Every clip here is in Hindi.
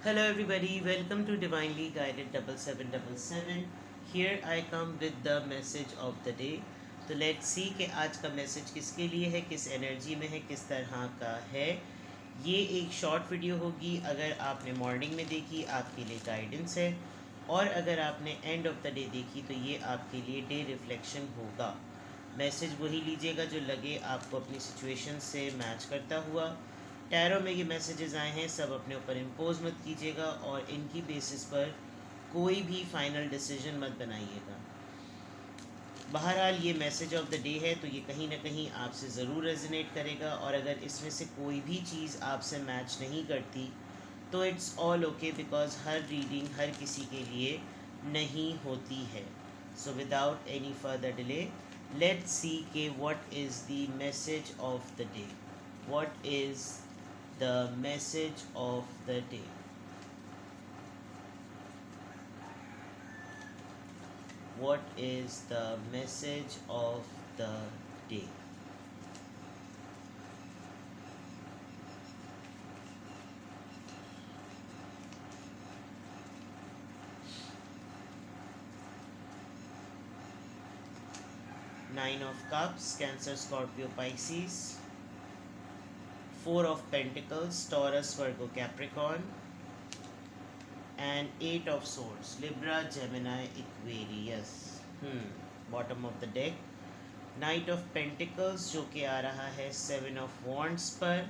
Hello everybody, welcome to Divinely Guided 7777. Here I come with the message of the day. तो लेट्स सी कि आज का मैसेज किसके लिए है, किस एनर्जी में है, किस तरह का है। ये एक शॉर्ट वीडियो होगी। अगर आपने मॉर्निंग में देखी आपके लिए गाइडेंस है, और अगर आपने एंड ऑफ द डे देखी तो ये आपके लिए डे रिफ्लेक्शन होगा। मैसेज वही लीजिएगा जो लगे आपको अपनी सिचुएशन से मैच करता हुआ। टैरो में ये मैसेजेस आए हैं, सब अपने ऊपर इम्पोज मत कीजिएगा और इनकी बेसिस पर कोई भी फाइनल डिसीजन मत बनाइएगा। बहरहाल ये मैसेज ऑफ द डे है तो ये कहीं ना कहीं आपसे ज़रूर रेजोनेट करेगा, और अगर इसमें से कोई भी चीज़ आपसे मैच नहीं करती तो इट्स ऑल ओके, बिकॉज हर रीडिंग हर किसी के लिए नहीं होती है। So without any further delay let's see के what is the message of the day. What is the message of the day? What is the message of the day? Nine of Cups, Cancer, Scorpio, Pisces. Four of Pentacles, Taurus, Virgo, Capricorn. And Eight of Swords, Libra, Gemini, Aquarius. Bottom of the deck, Knight of Pentacles जो कि आ रहा है Seven of Wands पर,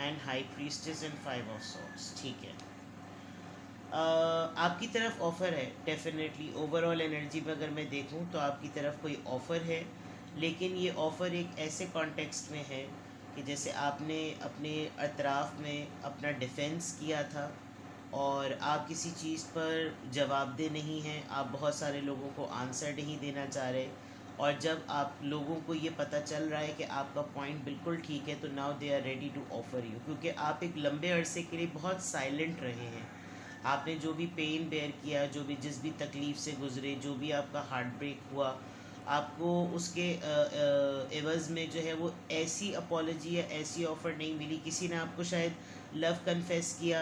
and High Priestess and Five of Swords. ठीक है, आपकी तरफ ऑफ़र है डेफिनेटली। ओवरऑल एनर्जी में अगर मैं देखूं तो आपकी तरफ कोई ऑफ़र है, लेकिन ये ऑफ़र एक ऐसे कॉन्टेक्स्ट में है कि जैसे आपने अपने अतराफ़ में अपना डिफेंस किया था और आप किसी चीज़ पर जवाबदेह नहीं हैं, आप बहुत सारे लोगों को आंसर नहीं देना चाह रहे, और जब आप लोगों को ये पता चल रहा है कि आपका पॉइंट बिल्कुल ठीक है तो now they are ready to offer you, क्योंकि आप एक लंबे अरसे के लिए बहुत साइलेंट रहे हैं। आपने जो भी पेन बेयर किया, जो भी जिस भी तकलीफ़ से गुज़रे, जो भी आपका हार्ट ब्रेक हुआ, आपको उसके एवज़ में जो है वो ऐसी अपॉलोजी या ऐसी ऑफ़र नहीं मिली। किसी ने आपको शायद लव कन्फेस किया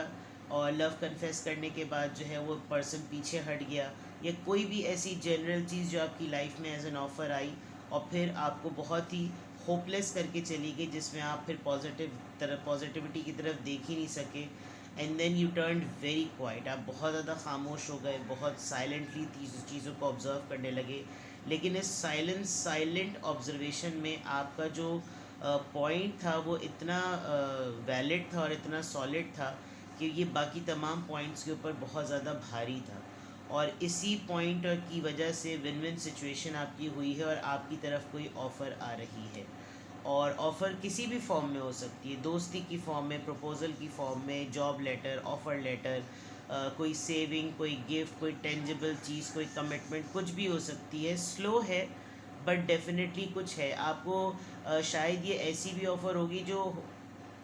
और लव कन्फेस करने के बाद जो है वो पर्सन पीछे हट गया, या कोई भी ऐसी जनरल चीज़ जो आपकी लाइफ में एज एन ऑफ़र आई और फिर आपको बहुत ही होपलेस करके चली गई, जिसमें आप फिर पॉजिटिविटी की तरफ देख ही नहीं सके। And then you turn very quiet, आप बहुत ज़्यादा खामोश हो गए, बहुत साइलेंटली चीज़ों को ऑब्ज़र्व करने लगे। लेकिन इस साइलेंट ऑब्जर्वेशन में आपका जो पॉइंट था वो इतना वैलिड था और इतना सॉलिड था कि ये बाकी तमाम पॉइंट्स के ऊपर बहुत ज़्यादा भारी था, और इसी पॉइंट की वजह से विन विन सिचुएशन आपकी हुई है और आपकी तरफ कोई ऑफ़र आ रही है। और ऑफ़र किसी भी फॉर्म में हो सकती है, दोस्ती की फॉर्म में, प्रपोज़ल की फॉर्म में, जॉब लेटर, ऑफ़र लेटर, कोई सेविंग, कोई गिफ्ट, कोई टेंजिबल चीज़, कोई कमिटमेंट, कुछ भी हो सकती है। स्लो है बट डेफिनेटली कुछ है। आपको शायद ये ऐसी भी ऑफ़र होगी जो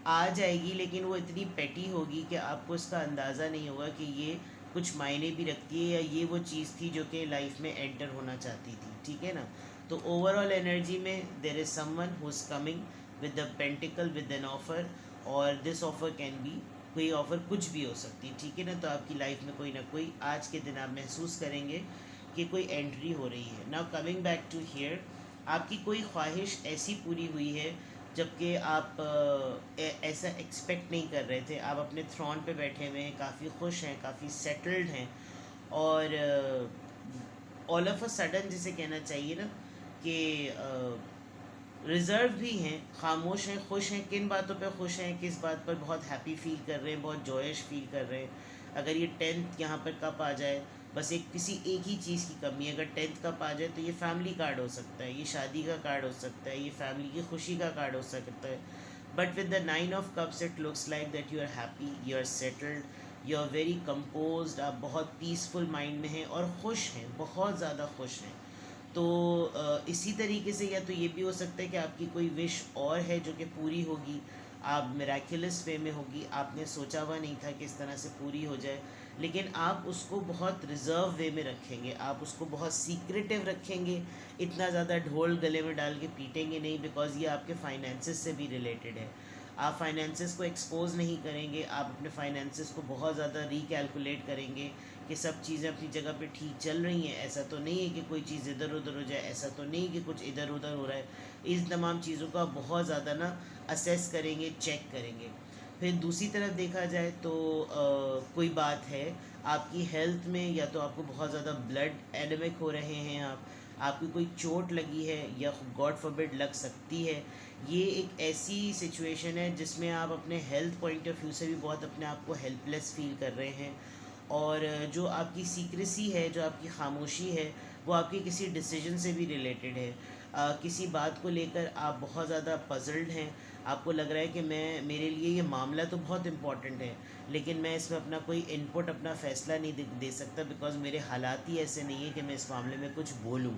आ जाएगी, लेकिन वो इतनी पेटी होगी कि आपको इसका अंदाज़ा नहीं होगा कि ये कुछ मायने भी रखती है, या ये वो चीज़ थी जो कि लाइफ में एंटर होना चाहती थी। ठीक है ना। तो ओवरऑल एनर्जी में there is someone who is coming with the pentacle with an offer, और दिस ऑफ़र कैन बी, कोई ऑफ़र कुछ भी हो सकती है। ठीक है ना। तो आपकी लाइफ में कोई ना कोई आज के दिन आप महसूस करेंगे कि कोई एंट्री हो रही है। Now coming back to here, आपकी कोई ख्वाहिश ऐसी पूरी हुई है जबकि आप ऐसा एक्सपेक्ट नहीं कर रहे थे। आप अपने थ्रोन पे बैठे हुए हैं, काफ़ी खुश हैं, काफ़ी सेटल्ड हैं, और ऑल ऑफ अ सडन जिसे कहना चाहिए ना कि रिज़र्व भी हैं, खामोश हैं, खुश हैं। किन बातों पे खुश हैं, किस बात पर बहुत हैप्पी फील कर रहे हैं, बहुत जॉयश फील कर रहे हैं। अगर ये 10th यहाँ पर कप आ जाए, बस किसी एक ही चीज़ की कमी है। अगर 10th कप आ जाए तो ये फैमिली कार्ड हो सकता है, ये शादी का कार्ड हो सकता है, ये फैमिली की खुशी का कार्ड हो सकता है। But with the 9 of cups it looks like that you are happy, you are settled, you are very composed. आप बहुत पीसफुल माइंड में हैं और खुश हैं, बहुत ज़्यादा खुश हैं। तो इसी तरीके से या तो ये भी हो सकता है कि आपकी कोई विश और है जो कि पूरी होगी, आप मिराक्युलस वे में होगी, आपने सोचा हुआ नहीं था कि इस तरह से पूरी हो जाए, लेकिन आप उसको बहुत रिज़र्व वे में रखेंगे, आप उसको बहुत सीक्रेटिव रखेंगे, इतना ज़्यादा ढोल गले में डाल के पीटेंगे नहीं, बिकॉज़ ये आपके फाइनेंसेस से भी रिलेटेड है। आप फाइनेंसेस को एक्सपोज नहीं करेंगे, आप अपने फाइनेंसेस को बहुत ज़्यादा रिकैलकुलेट करेंगे कि सब चीज़ें अपनी जगह पे ठीक चल रही हैं, ऐसा तो नहीं है कि कोई चीज़ इधर उधर हो जाए, ऐसा तो नहीं कि कुछ इधर उधर हो रहा है। इन तमाम चीज़ों को आप बहुत ज़्यादा ना असेस करेंगे, चेक करेंगे। फिर दूसरी तरफ देखा जाए तो कोई बात है आपकी हेल्थ में, या तो आपको बहुत ज़्यादा ब्लड एडेमिक हो रहे हैं, आपकी कोई चोट लगी है या गॉड फॉरबिड लग सकती है। ये एक ऐसी सिचुएशन है जिसमें आप अपने हेल्थ पॉइंट ऑफ व्यू से भी बहुत अपने आप को हेल्पलेस फील कर रहे हैं, और जो आपकी सीक्रेसी है, जो आपकी खामोशी है, वो आपके किसी डिसीजन से भी रिलेटेड है। किसी बात को लेकर आप बहुत ज़्यादा पजल्ड हैं, आपको लग रहा है कि मेरे लिए ये मामला तो बहुत इम्पॉर्टेंट है, लेकिन मैं इसमें अपना कोई इनपुट, अपना फ़ैसला नहीं दे सकता, बिकॉज़ मेरे हालात ही ऐसे नहीं है कि मैं इस मामले में कुछ बोलूँ।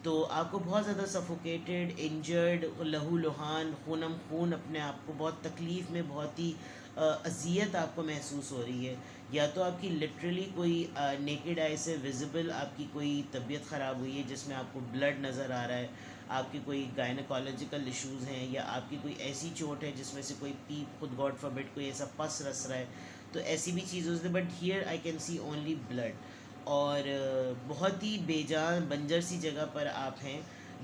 तो आपको बहुत ज़्यादा सफोकेटेड, इंजर्ड, लहू लुहान, खूनम खून, अपने आप को बहुत तकलीफ़ में, बहुत ही अज़ियत आपको महसूस हो रही है। या तो आपकी लिटरली कोई नेकेड आई से विजिबल आपकी कोई तबीयत ख़राब हुई है जिसमें आपको ब्लड नज़र आ रहा है, आपके कोई गायनोकोलॉजिकल इश्यूज़ हैं, या आपकी कोई ऐसी चोट है जिसमें से कोई पीप, खुद गॉड फॉरबिड कोई ऐसा पस रस रहा है, तो ऐसी भी चीज़ होती है। But here I can see only blood, और बहुत ही बेजान बंजर सी जगह पर आप हैं,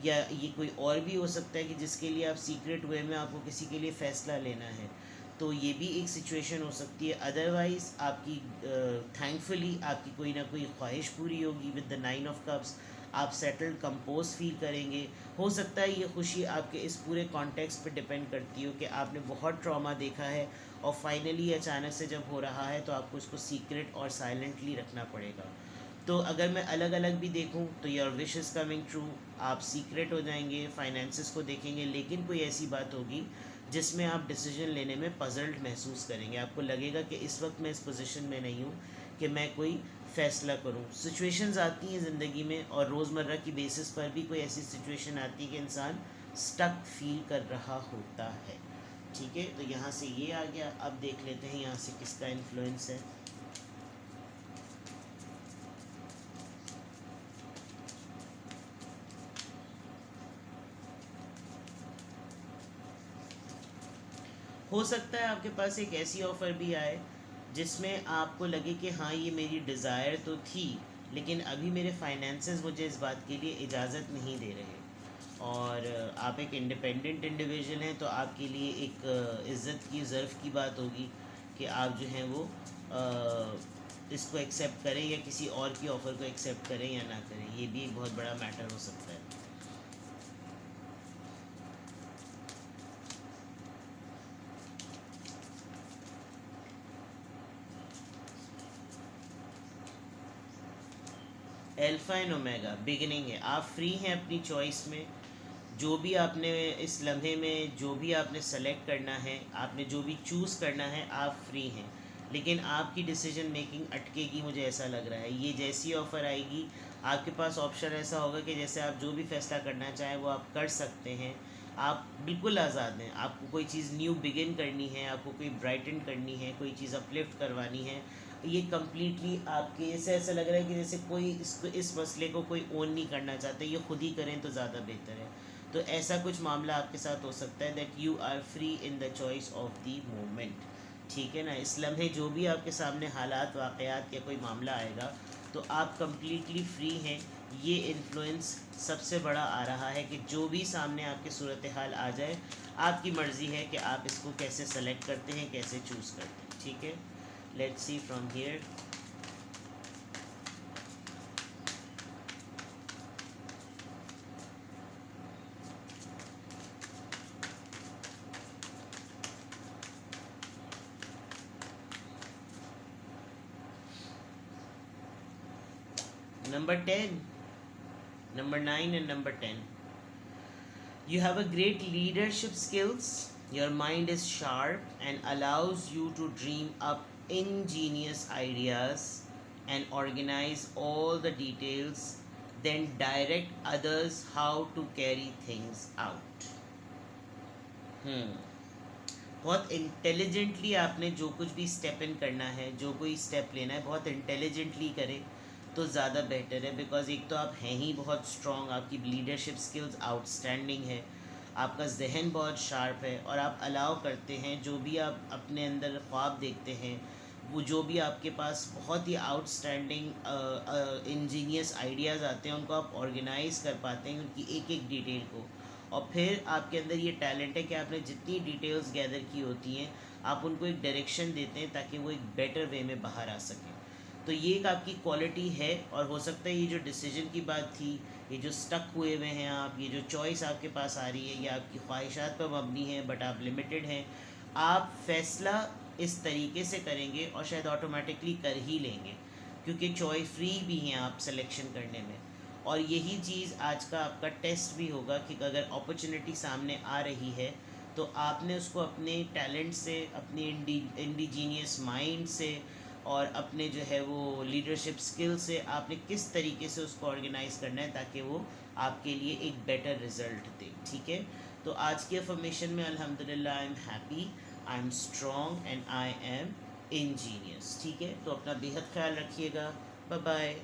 या ये कोई और भी हो सकता है कि जिसके लिए आप सीक्रेट वे में आपको किसी के लिए फ़ैसला लेना है, तो ये भी एक सिचुएशन हो सकती है। अदरवाइज़ आपकी थैंकफुली आपकी कोई ना कोई ख्वाहिश पूरी होगी विद द 9 ऑफ कप्स, आप सेटल्ड कंपोज फील करेंगे। हो सकता है ये खुशी आपके इस पूरे कॉन्टेक्स्ट पे डिपेंड करती हो कि आपने बहुत ट्रॉमा देखा है और फाइनली अचानक से जब हो रहा है तो आपको इसको सीक्रेट और साइलेंटली रखना पड़ेगा। तो अगर मैं अलग अलग भी देखूं तो your wish is coming true, आप सीक्रेट हो जाएंगे, फाइनेंसेस को देखेंगे, लेकिन कोई ऐसी बात होगी जिसमें आप डिसीजन लेने में पजल्ड महसूस करेंगे। आपको लगेगा कि इस वक्त मैं इस पोजीशन में नहीं हूँ कि मैं कोई फ़ैसला करूँ। सिचुएशंस आती हैं ज़िंदगी में, और रोज़मर्रा की बेसिस पर भी कोई ऐसी सिचुएशन आती है कि इंसान स्टक फील कर रहा होता है। ठीक है, तो यहाँ से ये आ गया। अब देख लेते हैं यहाँ से किसका इन्फ्लुएंस है। हो सकता है आपके पास एक ऐसी ऑफ़र भी आए जिसमें आपको लगे कि हाँ, ये मेरी डिज़ायर तो थी, लेकिन अभी मेरे फाइनेंसेस मुझे इस बात के लिए इजाज़त नहीं दे रहे, और आप एक इंडिपेंडेंट इंडिविजुअल हैं, तो आपके लिए एक इज़्ज़त की, ज़र्फ़ की बात होगी कि आप जो हैं वो इसको एक्सेप्ट करें, या किसी और की ऑफ़र को एक्सेप्ट करें या ना करें। ये भी एक बहुत बड़ा मैटर हो सकता है। अल्फ़ा एंड ओमेगा बिगिनिंग है, आप फ्री हैं अपनी चॉइस में। जो भी आपने इस लम्हे में, जो भी आपने सेलेक्ट करना है, आपने जो भी चूज़ करना है, आप फ्री हैं, लेकिन आपकी डिसीजन मेकिंग अटकेगी, मुझे ऐसा लग रहा है। ये जैसी ऑफ़र आएगी, आपके पास ऑप्शन ऐसा होगा कि जैसे आप जो भी फ़ैसला करना चाहें वो आप कर सकते हैं। आप बिल्कुल आज़ाद हैं। आपको कोई चीज़ न्यू बिगिन करनी है, आपको कोई ब्राइटन करनी है, कोई चीज़ अपलिफ्ट करवानी है, ये कम्प्लीटली आपके, ऐसे ऐसा लग रहा है कि जैसे कोई इस मसले को कोई ओन नहीं करना चाहते, ये खुद ही करें तो ज़्यादा बेहतर है। तो ऐसा कुछ मामला आपके साथ हो सकता है, that you are free in the choice of the moment. ठीक है ना, इस लम्हे जो भी आपके सामने हालात, वाक़यात या कोई मामला आएगा, तो आप कम्प्लीटली फ्री हैं। ये इन्फ्लुएंस सबसे बड़ा आ रहा है कि जो भी सामने आपके सूरत हाल आ जाए, आपकी मर्ज़ी है कि आप इसको कैसे सेलेक्ट करते हैं, कैसे चूज़ करते हैं। ठीक है, let's see from here. Number 10, number 9 and number 10. You have a great leadership skills. Your mind is sharp and allows you to dream up ingenious ideas and organize all the details, then direct others how to carry things out. बहुत इंटेलिजेंटली आपने जो कुछ भी स्टेप इन करना है, जो कोई स्टेप लेना है, बहुत इंटेलिजेंटली करें तो ज़्यादा बेटर है। बिकॉज़ एक तो आप हैं ही बहुत स्ट्रॉन्ग, आपकी लीडरशिप स्किल्स आउटस्टैंडिंग है, आपका जहन बहुत शार्प है और आप अलाउ करते हैं जो भी आप अपने अंदर ख्वाब देखते हैं, वो जो भी आपके पास बहुत ही आउटस्टैंडिंग इंजीनियस आइडियाज़ आते हैं, उनको आप ऑर्गेनाइज़ कर पाते हैं उनकी एक एक डिटेल को। और फिर आपके अंदर ये टैलेंट है कि आपने जितनी डिटेल्स गैदर की होती हैं आप उनको एक डायरेक्शन देते हैं ताकि वो एक बेटर वे में बाहर आ सकें। तो ये एक आपकी क्वालिटी है। और हो सकता है ये जो डिसीजन की बात थी, ये जो स्टक हुए हुए हैं आप, ये जो चॉइस आपके पास आ रही है, ये आपकी ख्वाहिशात पर मबनी है बट आप लिमिटेड हैं, आप फैसला इस तरीके से करेंगे और शायद ऑटोमेटिकली कर ही लेंगे, क्योंकि चॉइस फ्री भी हैं आप सिलेक्शन करने में। और यही चीज़ आज का आपका टेस्ट भी होगा कि अगर अपॉर्चुनिटी सामने आ रही है तो आपने उसको अपने टैलेंट से, अपने इंडिजीनियस माइंड से और अपने जो है वो लीडरशिप स्किल से आपने किस तरीके से उसको ऑर्गेनाइज़ करना है ताकि वो आपके लिए एक बेटर रिज़ल्ट दे। ठीक है, तो आज की अफर्मेशन में अल्हम्दुलिल्लाह I am happy, I am strong and I am ingenious. ठीक है, तो अपना बेहद ख्याल रखिएगा। Bye bye.